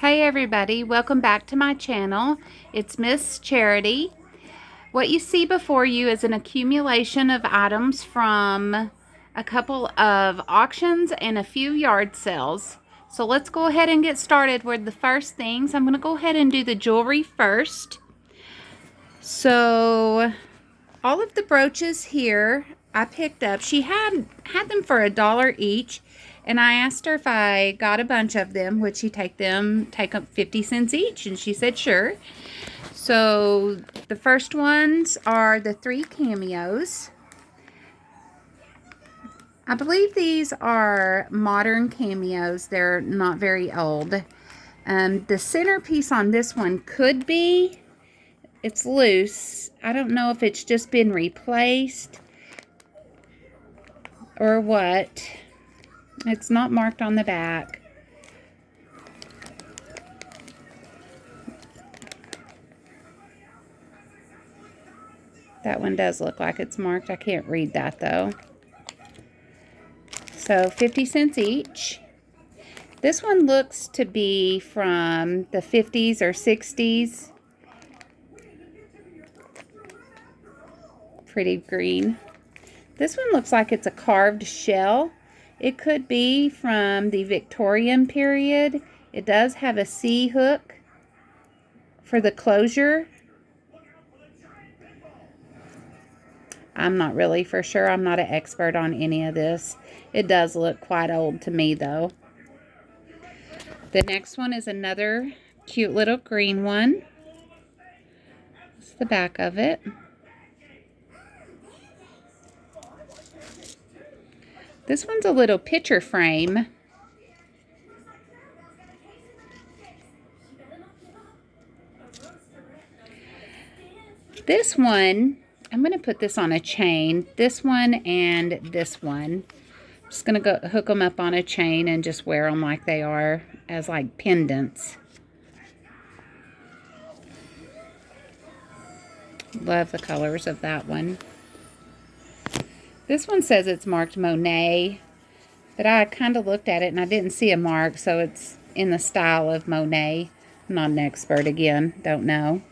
Hey everybody, welcome back to my channel. It's Miss Charity. What you see before you is an accumulation of items from a couple of auctions and a few yard sales. So let's go ahead and get started with the first things. I'm going to go ahead and do the jewelry first. So all of the brooches here I picked up. She had them for $1 each. And I asked her if I got a bunch of them, would she take up 50 cents each? And she said sure. So the first ones are the 3 cameos. I believe these are modern cameos. They're not very old. The centerpiece on this one could be, it's loose. I don't know if it's just been replaced or what. It's not marked on the back. That one does look like it's marked. I can't read that though. So 50 cents each. This one looks to be from the 50s or 60s. Pretty green. This one looks like it's a carved shell. It could be from the Victorian period. It does have a C hook for the closure. I'm not really for sure. I'm not an expert on any of this. It does look quite old to me though. The next one is another cute little green one. That's the back of it. This one's a little picture frame. This one, I'm going to put this on a chain. This one and this one. I'm just going to go hook them up on a chain and just wear them like they are as like pendants. Love the colors of that one. This one says it's marked Monet, but I kind of looked at it and I didn't see a mark, so it's in the style of Monet. I'm not an expert again, don't know.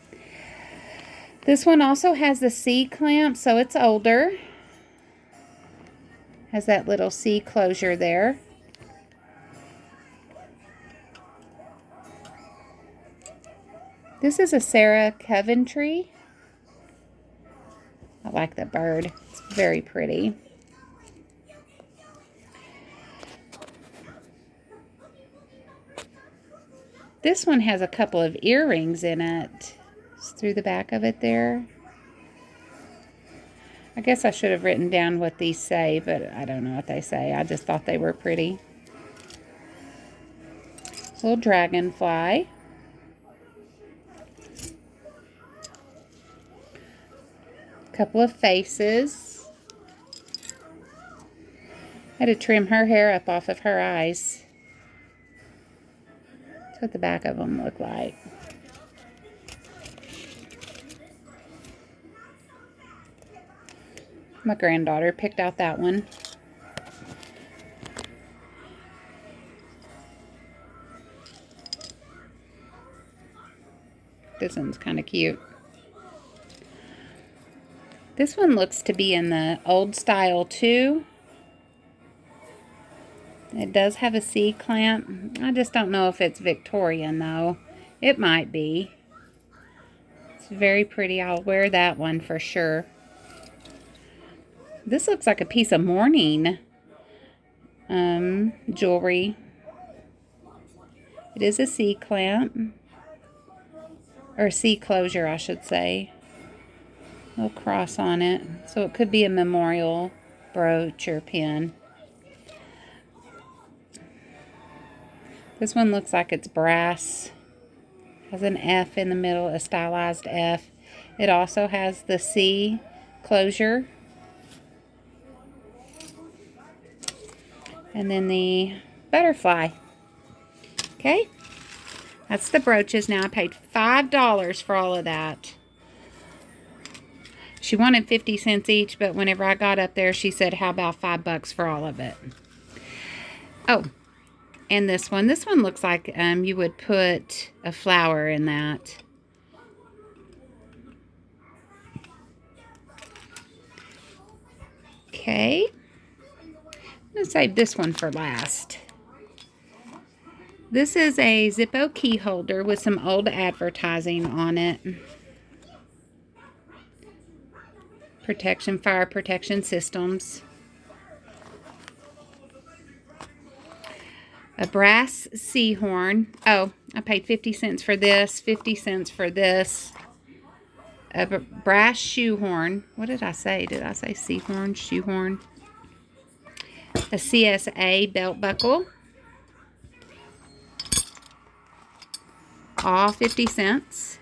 This one also has the C clamp, so it's older. Has that little C closure there. This is a Sarah Coventry. I like the bird. It's very pretty. This one has a couple of earrings in it. It's through the back of it there. I guess I should have written down what these say, but I don't know what they say. I just thought they were pretty. Little dragonfly. Couple of faces. I had to trim her hair up off of her eyes. That's what the back of them look like. My granddaughter picked out that one. This one's kind of cute. This one looks to be in the old style too. It does have a C clamp. I just don't know if it's Victorian though. It might be. It's very pretty. I'll wear that one for sure. This looks like a piece of mourning jewelry. It is a C clamp. Or C closure, I should say. Little cross on it. So it could be a memorial brooch or pin. This one looks like it's brass. Has an F in the middle, a stylized F. It also has the C closure. And then the butterfly. Okay. That's the brooches. Now I paid $5 for all of that. She wanted 50 cents each, but whenever I got up there, she said, how about $5 for all of it? Oh, And this one. This one looks like you would put a flower in that. Okay. I'm going to save this one for last. This is a Zippo key holder with some old advertising on it. Protection, fire protection systems. A brass sea horn. Oh, I paid 50 cents for this, 50 cents for this. A brass shoe horn. What did I say? Did I say sea horn, shoe horn? A CSA belt buckle. All 50 cents.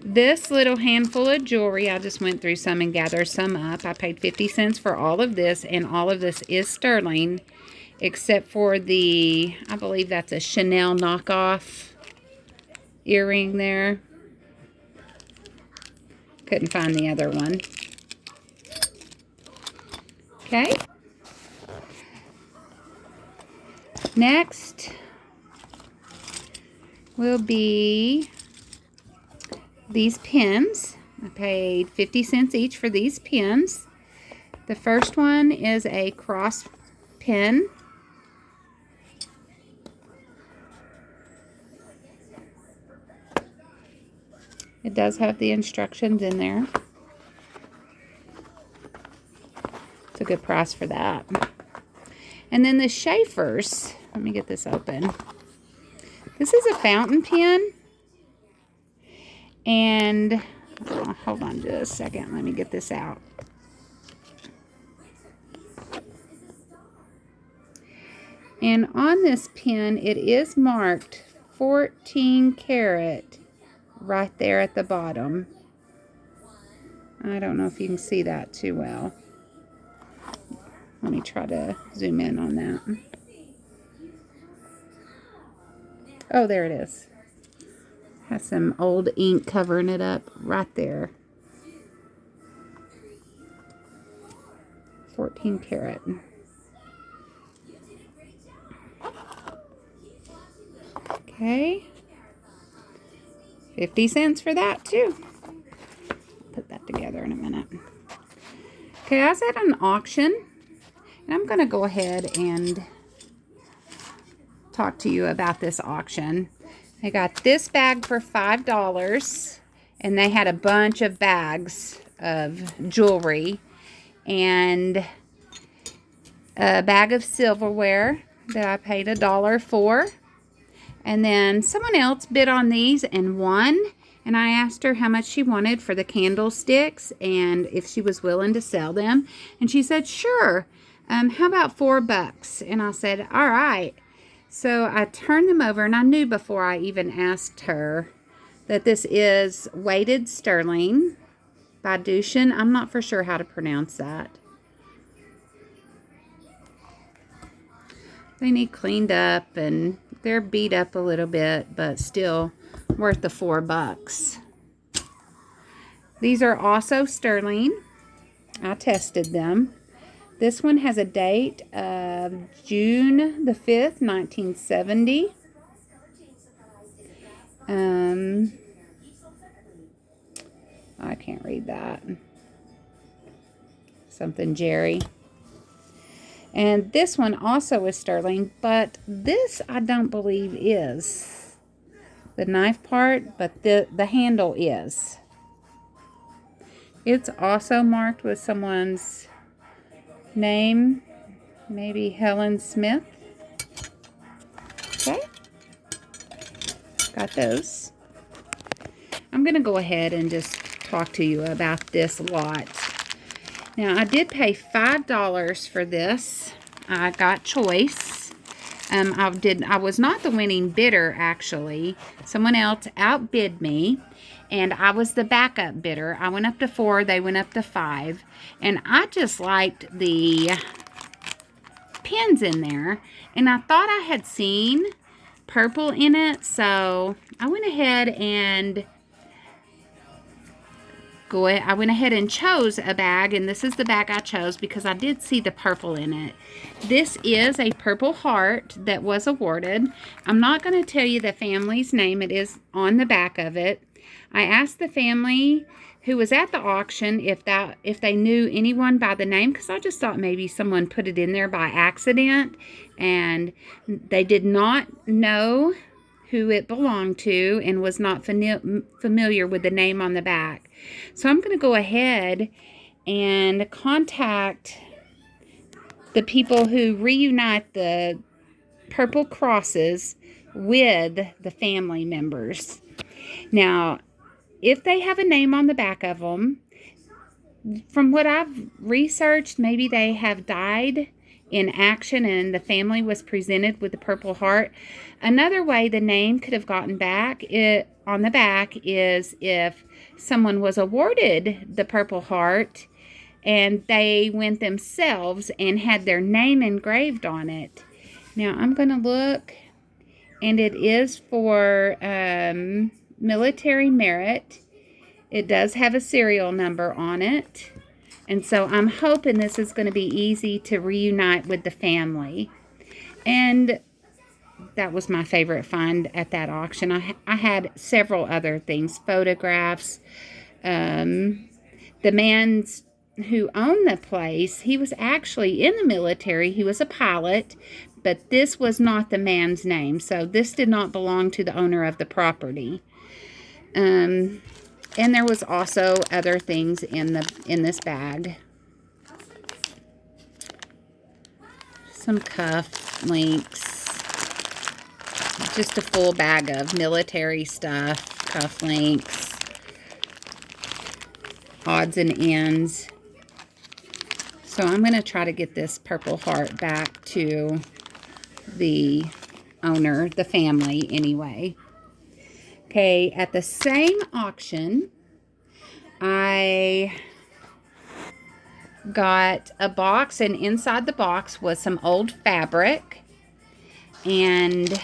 This little handful of jewelry, I just went through some and gathered some up. I paid 50 cents for all of this, and all of this is sterling, except for the, I believe that's a Chanel knockoff earring there. Couldn't find the other one. Okay. Next will be these pins. I paid 50 cents each for these pins. The first one is a cross pin. It does have the instructions in there. It's a good price for that. And then the Schaefer's, let me get this open. This is a fountain pen. And, oh, hold on just a second. Let me get this out. And on this pen, it is marked 14 karat right there at the bottom. I don't know if you can see that too well. Let me try to zoom in on that. Oh, there it is. Has some old ink covering it up right there. 14 karat. Okay. 50 cents for that too. Put that together in a minute. Okay, I was at an auction, and I'm going to go ahead and talk to you about this auction. I got this bag for $5, and they had a bunch of bags of jewelry and a bag of silverware that I paid $1 for. And then someone else bid on these and won, and I asked her how much she wanted for the candlesticks and if she was willing to sell them, and she said sure. How about $4? And I said all right. So I turned them over, and I knew before I even asked her that this is weighted sterling by Dushin. I'm not for sure how to pronounce that. They need cleaned up, and they're beat up a little bit, but still worth the $4. These are also sterling. I tested them. This one has a date of June the 5th, 1970. I can't read that. Something Jerry. And this one also is sterling, but this I don't believe is the knife part, but the handle is. It's also marked with someone's name, maybe Helen Smith. Okay, got those. I'm going to go ahead and just talk to you about this lot. Now, I did pay $5 for this. I got choice. I was not the winning bidder, actually. Someone else outbid me, and I was the backup bidder. I went up to 4, they went up to 5, and I just liked the pins in there, and I thought I had seen purple in it, so I went ahead and I went ahead and chose a bag, and this is the bag I chose because I did see the purple in it. This is a Purple Heart that was awarded. I'm not going to tell you the family's name. It is on the back of it. I asked the family who was at the auction if they knew anyone by the name, because I just thought maybe someone put it in there by accident, and they did not know who it belonged to and was not familiar with the name on the back. So I'm going to go ahead and contact the people who reunite the purple crosses with the family members. Now, if they have a name on the back of them, from what I've researched, maybe they have died in action and the family was presented with the Purple Heart. Another way the name could have gotten back on the back is if someone was awarded the Purple Heart and they went themselves and had their name engraved on it. Now I'm going to look, and it is for military merit. It does have a serial number on it. And so I'm hoping this is going to be easy to reunite with the family. And that was my favorite find at that auction. I had several other things, photographs. The man who owned the place, he was actually in the military. He was a pilot, but this was not the man's name. So this did not belong to the owner of the property. And there was also other things in this bag. Some cuff links. Just a full bag of military stuff, cuff links, odds and ends. So I'm going to try to get this Purple Heart back to the owner, the family anyway. Okay, at the same auction, I got a box, and inside the box was some old fabric. And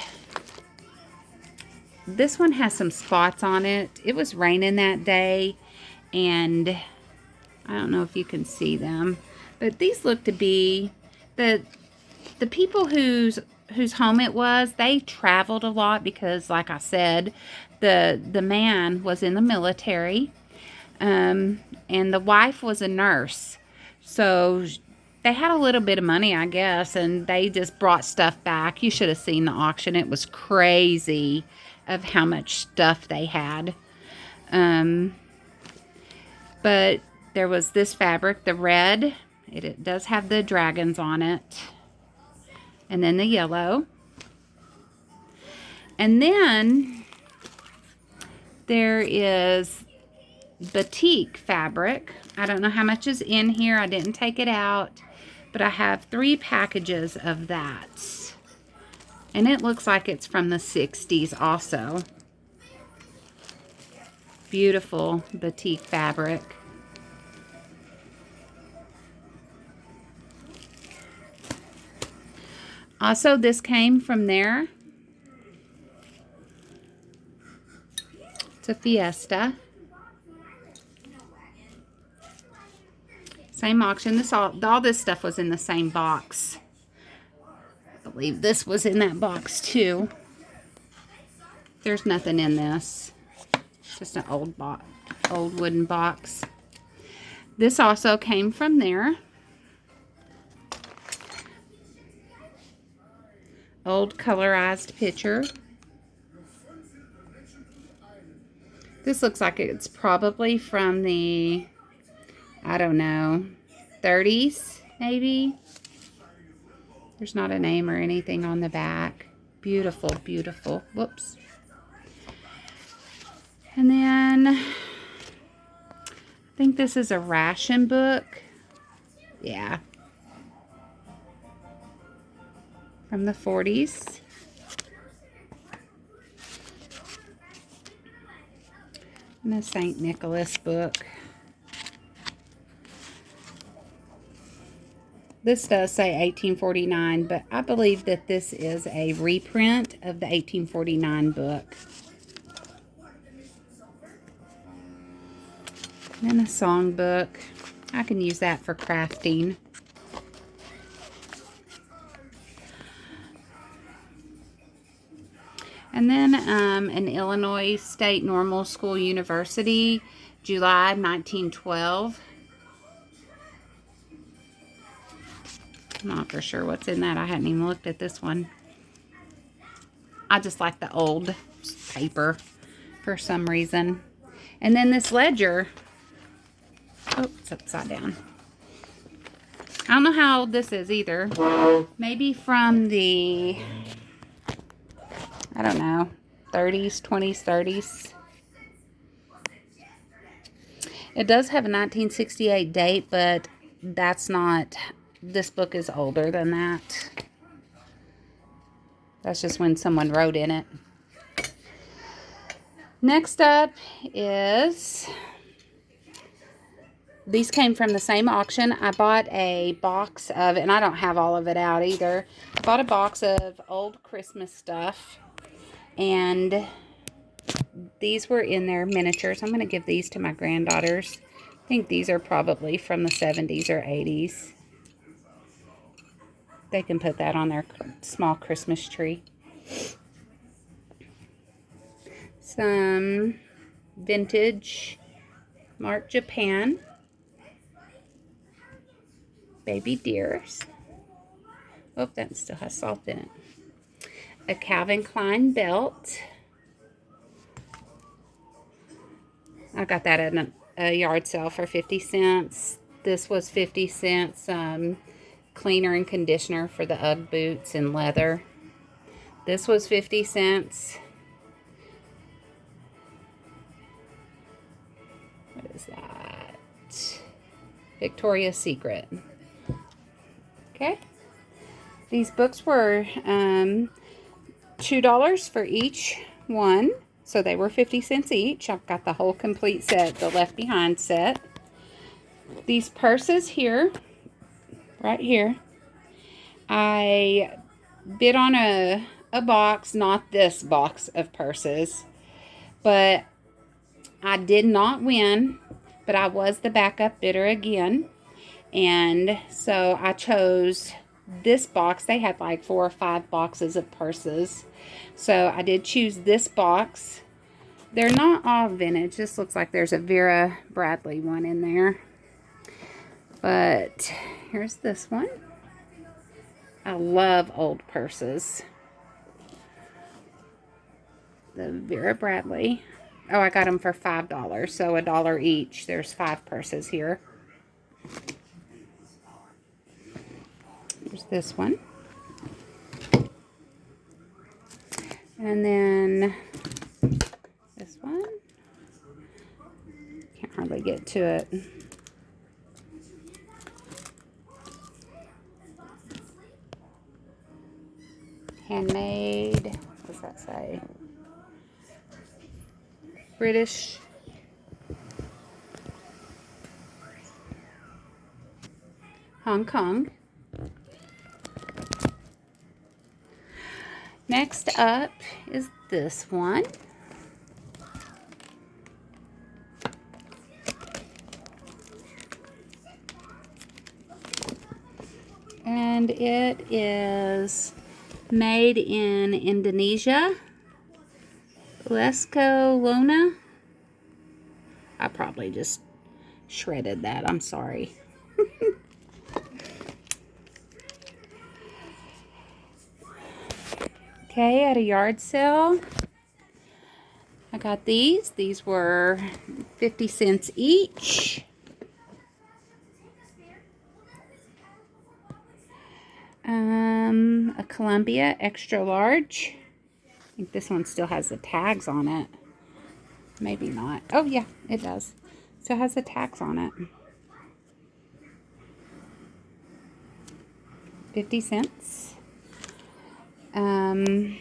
this one has some spots on it. It was raining that day, and I don't know if you can see them, but these look to be the people whose home it was. They traveled a lot because, like I said, the man was in the military, and the wife was a nurse. So they had a little bit of money, I guess, and they just brought stuff back. You should have seen the auction. It was crazy of how much stuff they had. But there was this fabric, the red. It does have the dragons on it. And then the yellow. And then there is batik fabric. I don't know how much is in here. I didn't take it out. But I have 3 packages of that. And it looks like it's from the 60s also. Beautiful batik fabric. Also, this came from there. It's a Fiesta. Same auction. All this stuff was in the same box. I believe this was in that box too. There's nothing in this. It's just an old wooden box. This also came from there. Old colorized picture. This looks like it's probably from the, I don't know, 30s maybe. There's not a name or anything on the back. Beautiful, beautiful. Whoops. And then I think this is a ration book. Yeah. From the 40s. And a St. Nicholas book. This does say 1849, but I believe that this is a reprint of the 1849 book. And a songbook. I can use that for crafting. And then an Illinois State Normal School University, July 1912. I'm not for sure what's in that. I hadn't even looked at this one. I just like the old paper for some reason. And then this ledger. Oh, it's upside down. I don't know how old this is either. Maybe from the, I don't know, 30s, 20s, 30s. It does have a 1968 date, but that's not, this book is older than that. That's just when someone wrote in it. Next up is, these came from the same auction. I bought a box of, and I don't have all of it out either. I bought a box of old Christmas stuff. And these were in their miniatures. I'm going to give these to my granddaughters. I think these are probably from the 70s or 80s. They can put that on their small Christmas tree. Some vintage Mark Japan baby deers. Oh, that still has salt in it. A Calvin Klein belt. I got that at a yard sale for 50 cents. This was 50 cents. Cleaner and conditioner for the Ugg boots and leather. This was 50 cents. What is that? Victoria's Secret. Okay. These books were $2 for each one. So they were 50 cents each. I've got the whole complete set, the Left Behind set. These purses here, right here, I bid on a box, not this box of purses, but I did not win, but I was the backup bidder again. And so I chose this box. They had like 4 or 5 boxes of purses. So I did choose this box. They're not all vintage. This looks like there's a Vera Bradley one in there. But here's this one. I love old purses. The Vera Bradley. Oh, I got them for $5. So $1 each. There's 5 purses here. There's this one. And then this one. Can't hardly get to it. Handmade. What does that say? British. Hong Kong. Next up is this one. And it is made in Indonesia. Lesko Lona. I probably just shredded that. I'm sorry. Okay, at a yard sale, I got these. These were 50 cents each. A Columbia extra large. I think this one still has the tags on it. Maybe not. Oh yeah, it does. Still has the tags on it. 50 cents. And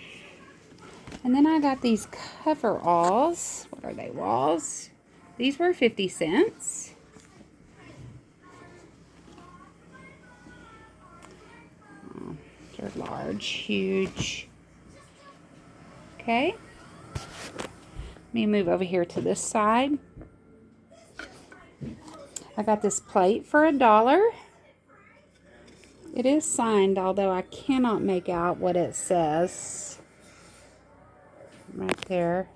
then I got these coveralls. What are they, walls? These were 50 cents. Oh, they're large, huge. Okay. Let me move over here to this side. I got this plate for $1. It is signed, although I cannot make out what it says. Right there.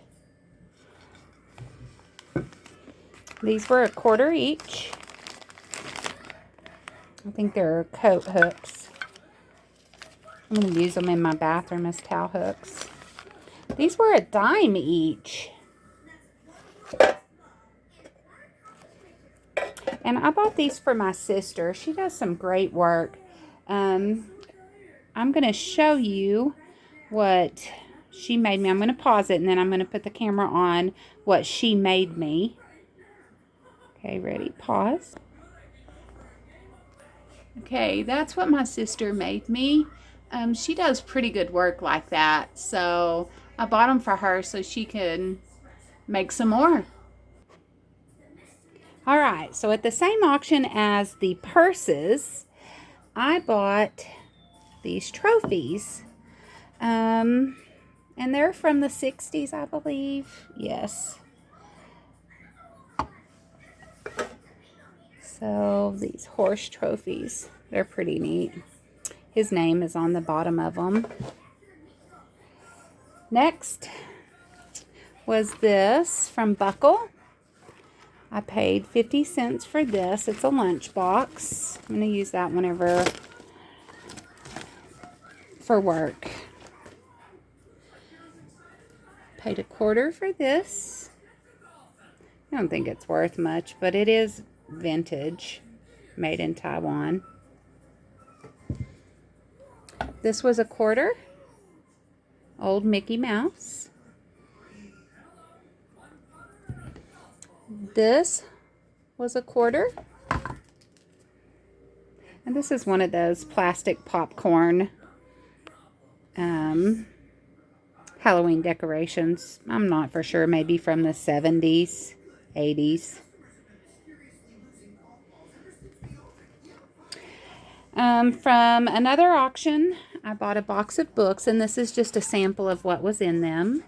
These were $1 each. I think they're coat hooks. I'm going to use them in my bathroom as towel hooks. These were $0.10 each. And I bought these for my sister. She does some great work. I'm going to show you what she made me. I'm going to pause it and then I'm going to put the camera on what she made me. Okay, ready? Pause. Okay, that's what my sister made me. She does pretty good work like that. So I bought them for her so she can make some more. Alright, so at the same auction as the purses, I bought these trophies. And they're from the 60s, I believe. Yes. So these horse trophies, they're pretty neat. His name is on the bottom of them. Next was this from Buckle. I paid 50 cents for this. It's a lunchbox. I'm going to use that whenever for work. Paid $1 for this. I don't think it's worth much, but it is vintage, made in Taiwan. This was $1. Old Mickey Mouse. This was $1. And this is one of those plastic popcorn Halloween decorations. I'm not for sure. Maybe from the 70s, 80s. From another auction, I bought a box of books, and this is just a sample of what was in them.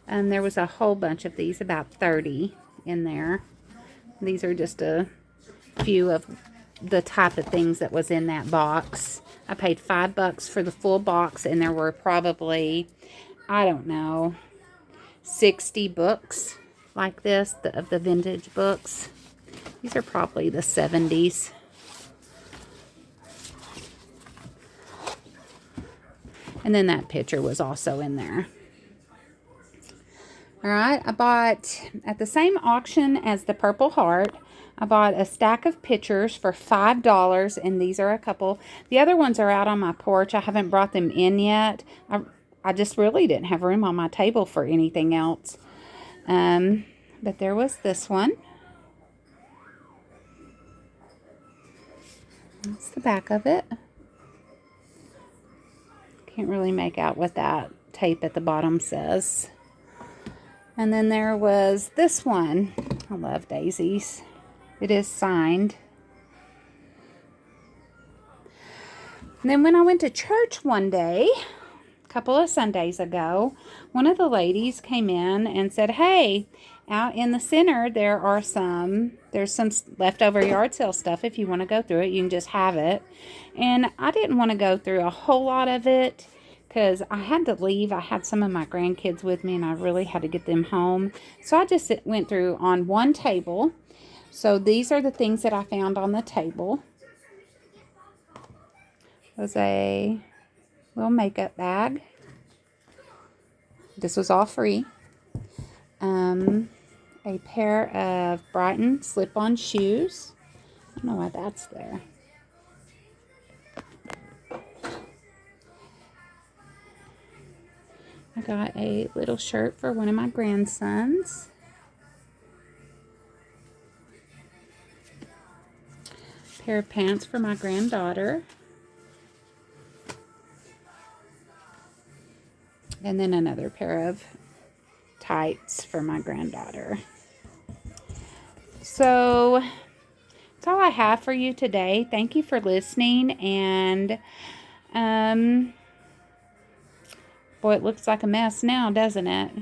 There was a whole bunch of these, about 30 in there. These are just a few of the type of things that was in that box. I paid $5 for the full box, and there were probably, I don't know, 60 books like this, of the vintage books. These are probably the 70s. And then that picture was also in there. Alright, I bought, at the same auction as the Purple Heart, I bought a stack of pictures for $5, and these are a couple. The other ones are out on my porch. I haven't brought them in yet. I just really didn't have room on my table for anything else. But there was this one. That's the back of it. Can't really make out what that tape at the bottom says. And then there was this one. I love daisies. It is signed. And then when I went to church one day, a couple of Sundays ago, one of the ladies came in and said, hey, out in the center there's some leftover yard sale stuff. If you want to go through it, you can just have it. And I didn't want to go through a whole lot of it because I had to leave. I had some of my grandkids with me and I really had to get them home. So I just went through on one table. So these are the things that I found on the table. It was a little makeup bag. This was all free. A pair of Brighton slip-on shoes. I don't know why that's there. I got a little shirt for one of my grandsons. A pair of pants for my granddaughter. And then another pair of tights for my granddaughter. So that's all I have for you today. Thank you for listening. And boy, it looks like a mess now, doesn't it?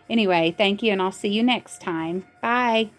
Anyway, thank you, and I'll see you next time. Bye.